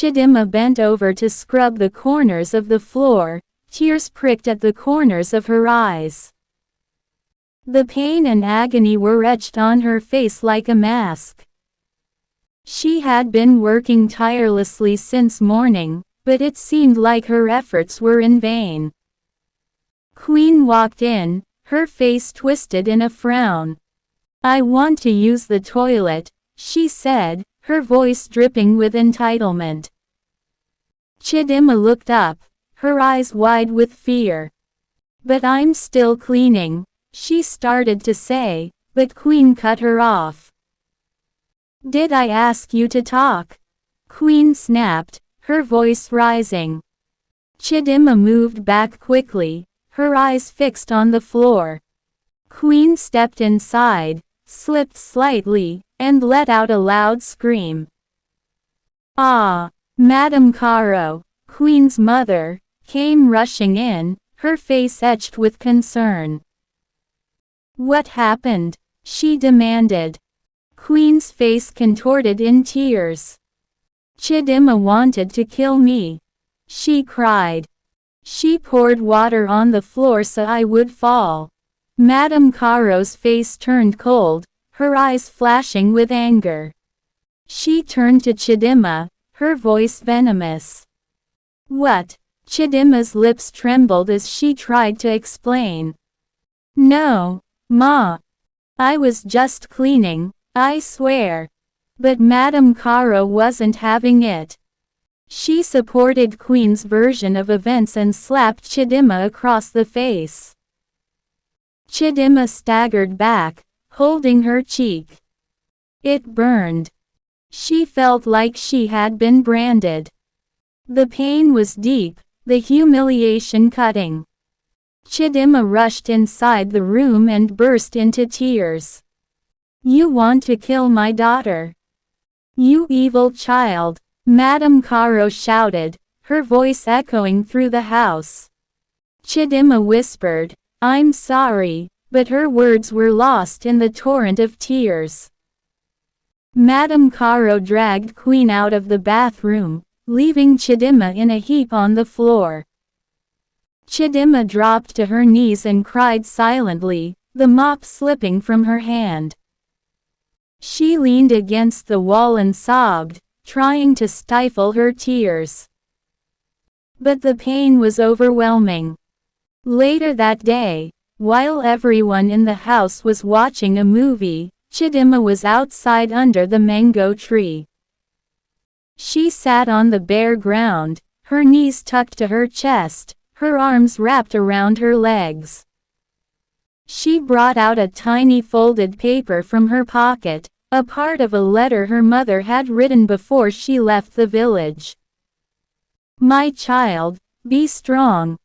Chidimma bent over to scrub the corners of the floor, tears pricked at the corners of her eyes. The pain and agony were etched on her face like a mask. She had been working tirelessly since morning, but it seemed like her efforts were in vain. Queen walked in, her face twisted in a frown. "I want to use the toilet," she said, her voice dripping with entitlement. Chidimma looked up, her eyes wide with fear. "But I'm still cleaning," she started to say, but Queen cut her off. "Did I ask you to talk?" Queen snapped, her voice rising. Chidimma moved back quickly, her eyes fixed on the floor. Queen stepped inside, slipped slightly, and let out a loud scream. "Ah!" Madame Caro, Queen's mother, came rushing in, her face etched with concern. "What happened?" she demanded. Queen's face contorted in tears. "Chidimma wanted to kill me," she cried. "She poured water on the floor so I would fall." Madame Caro's face turned cold, her eyes flashing with anger. She turned to Chidimma, her voice venomous. "What?" Chidimma's lips trembled as she tried to explain. "No, Ma. I was just cleaning, I swear." But Madame Caro wasn't having it. She supported Queen's version of events and slapped Chidimma across the face. Chidimma staggered back, holding her cheek. It burned. She felt like she had been branded. The pain was deep, the humiliation cutting. Chidimma rushed inside the room and burst into tears. "You want to kill my daughter? You evil child!" Madame Caro shouted, her voice echoing through the house. Chidimma whispered, "I'm sorry," but her words were lost in the torrent of tears. Madame Caro dragged Queen out of the bathroom, leaving Chidimma in a heap on the floor. Chidimma dropped to her knees and cried silently, the mop slipping from her hand. She leaned against the wall and sobbed, trying to stifle her tears. But the pain was overwhelming. Later that day, while everyone in the house was watching a movie, Chidimma was outside under the mango tree. She sat on the bare ground, her knees tucked to her chest, her arms wrapped around her legs. She brought out a tiny folded paper from her pocket, a part of a letter her mother had written before she left the village. "My child, be strong.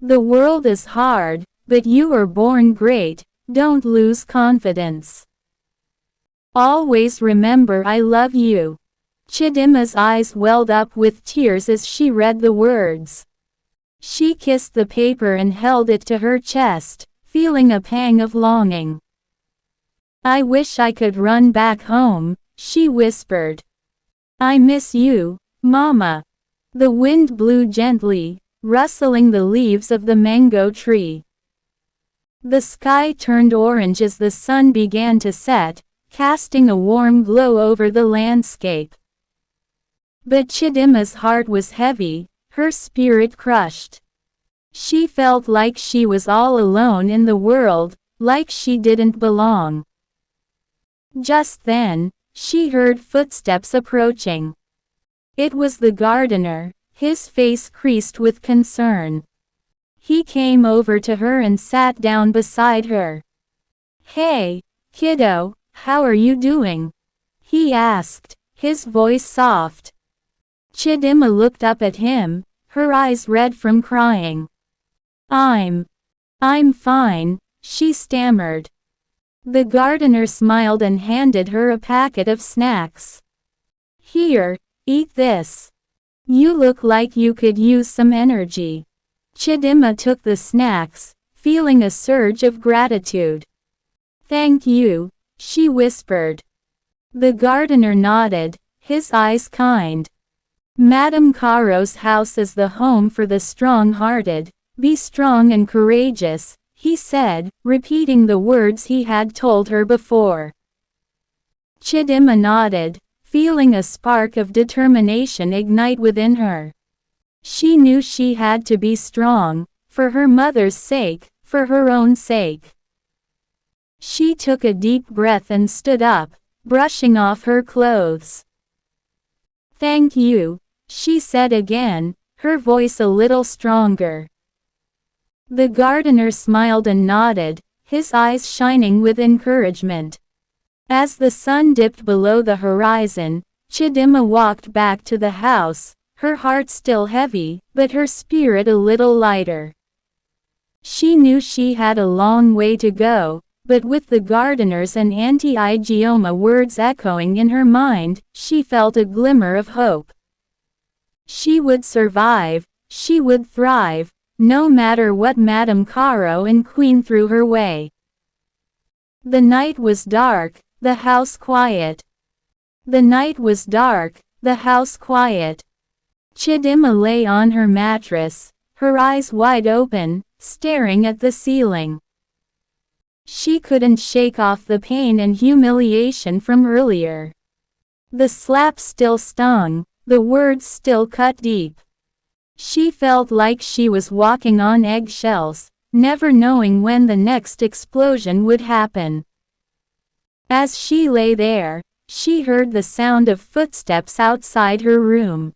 The world is hard, but you were born great, don't lose confidence. Always remember I love you." Chidimma's eyes welled up with tears as she read the words. She kissed the paper and held it to her chest, feeling a pang of longing. "I wish I could run back home," she whispered. "I miss you, Mama." The wind blew gently, rustling the leaves of the mango tree. The sky turned orange as the sun began to set, casting a warm glow over the landscape. But Chidimma's heart was heavy, her spirit crushed. She felt like she was all alone in the world, like she didn't belong. Just then, she heard footsteps approaching. It was the gardener, his face creased with concern. He came over to her and sat down beside her. "Hey, kiddo, how are you doing?" he asked, his voice soft. Chidimma looked up at him, her eyes red from crying. I'm fine," she stammered. The gardener smiled and handed her a packet of snacks. "Here, eat this. You look like you could use some energy." Chidimma took the snacks, feeling a surge of gratitude. "Thank you," she whispered. The gardener nodded, his eyes kind. Madame Caro's house is the home for the strong-hearted. Be strong and courageous, he said, repeating the words he had told her before. Chidimma nodded, feeling a spark of determination ignite within her. She knew she had to be strong, for her mother's sake, for her own sake. She took a deep breath and stood up, brushing off her clothes. "Thank you," she said again, her voice a little stronger. The gardener smiled and nodded, his eyes shining with encouragement. As the sun dipped below the horizon, Chidimma walked back to the house, her heart still heavy, but her spirit a little lighter. She knew she had a long way to go, but with the gardener's and Auntie Igioma words echoing in her mind, she felt a glimmer of hope. She would survive, she would thrive, no matter what Madame Caro and Queen threw her way. The night was dark, the house quiet. The night was dark, the house quiet. Chidimma lay on her mattress, her eyes wide open, staring at the ceiling. She couldn't shake off the pain and humiliation from earlier. The slap still stung, the words still cut deep. She felt like she was walking on eggshells, never knowing when the next explosion would happen. As she lay there, she heard the sound of footsteps outside her room.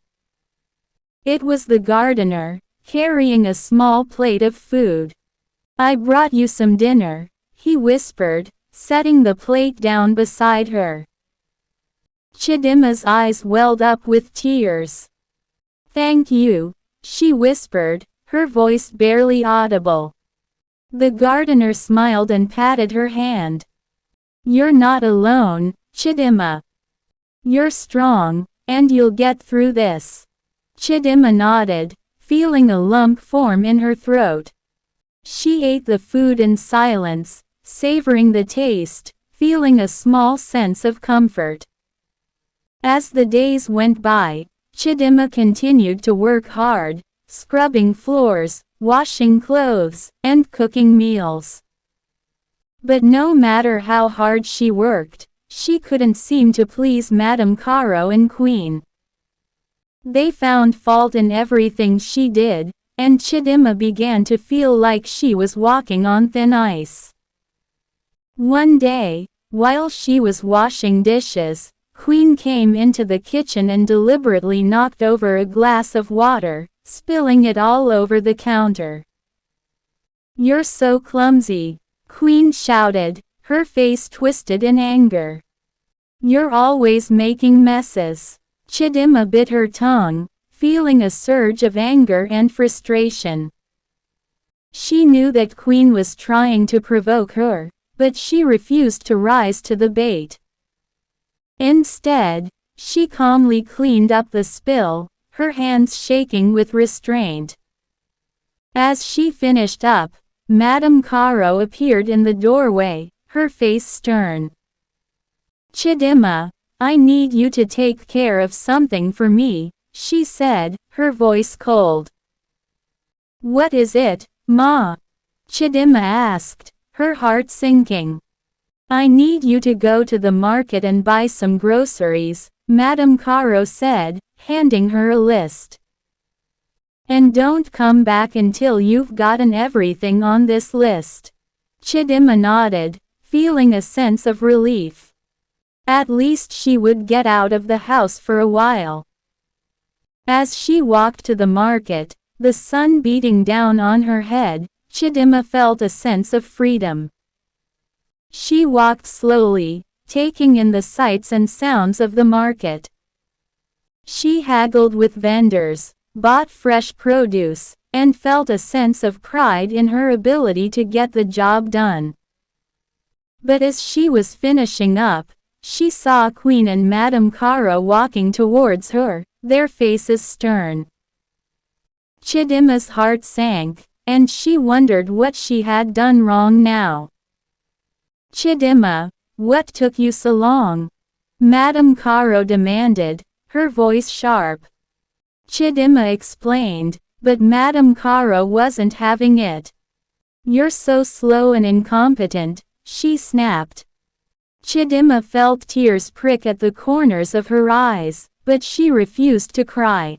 It was the gardener, carrying a small plate of food. "I brought you some dinner," he whispered, setting the plate down beside her. Chidimma's eyes welled up with tears. "Thank you," she whispered, her voice barely audible. The gardener smiled and patted her hand. "You're not alone, Chidimma. You're strong, and you'll get through this." Chidimma nodded, feeling a lump form in her throat. She ate the food in silence, savoring the taste, feeling a small sense of comfort. As the days went by, Chidimma continued to work hard, scrubbing floors, washing clothes, and cooking meals. But no matter how hard she worked, she couldn't seem to please Madame Caro and Queen. They found fault in everything she did, and Chidimma began to feel like she was walking on thin ice. One day, while she was washing dishes, Queen came into the kitchen and deliberately knocked over a glass of water, spilling it all over the counter. "You're so clumsy," Queen shouted, her face twisted in anger. "You're always making messes." Chidimma bit her tongue, feeling a surge of anger and frustration. She knew that Queen was trying to provoke her, but she refused to rise to the bait. Instead, she calmly cleaned up the spill, her hands shaking with restraint. As she finished up, Madame Caro appeared in the doorway, her face stern. "Chidimma, I need you to take care of something for me," she said, her voice cold. "What is it, Ma?" Chidimma asked, her heart sinking. "I need you to go to the market and buy some groceries," Madame Caro said, handing her a list. "And don't come back until you've gotten everything on this list." Chidimma nodded, feeling a sense of relief. At least she would get out of the house for a while. As she walked to the market, the sun beating down on her head, Chidimma felt a sense of freedom. She walked slowly, taking in the sights and sounds of the market. She haggled with vendors, bought fresh produce, and felt a sense of pride in her ability to get the job done. But as she was finishing up, she saw Queen and Madame Caro walking towards her, their faces stern. Chidimma's heart sank, and she wondered what she had done wrong now. "Chidimma, what took you so long?" Madame Caro demanded, her voice sharp. Chidimma explained, but Madame Caro wasn't having it. "You're so slow and incompetent," she snapped. Chidimma felt tears prick at the corners of her eyes, but she refused to cry.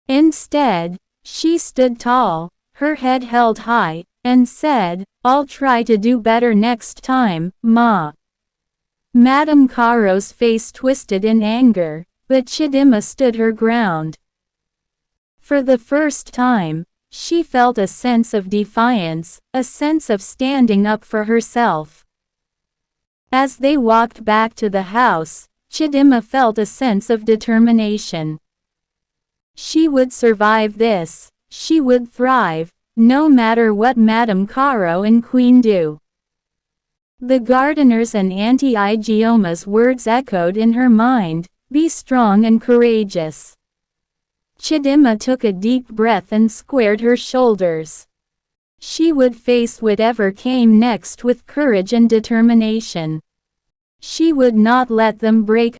Instead, she stood tall, her head held high, and said, "I'll try to do better next time, Ma." Madame Caro's face twisted in anger, but Chidimma stood her ground. For the first time, she felt a sense of defiance, a sense of standing up for herself. As they walked back to the house, Chidimma felt a sense of determination. She would survive this, she would thrive, no matter what Madame Caro and Queen do. The gardener's and Auntie Igioma's words echoed in her mind, "Be strong and courageous." Chidimma took a deep breath and squared her shoulders. She would face whatever came next with courage and determination. She would not let them break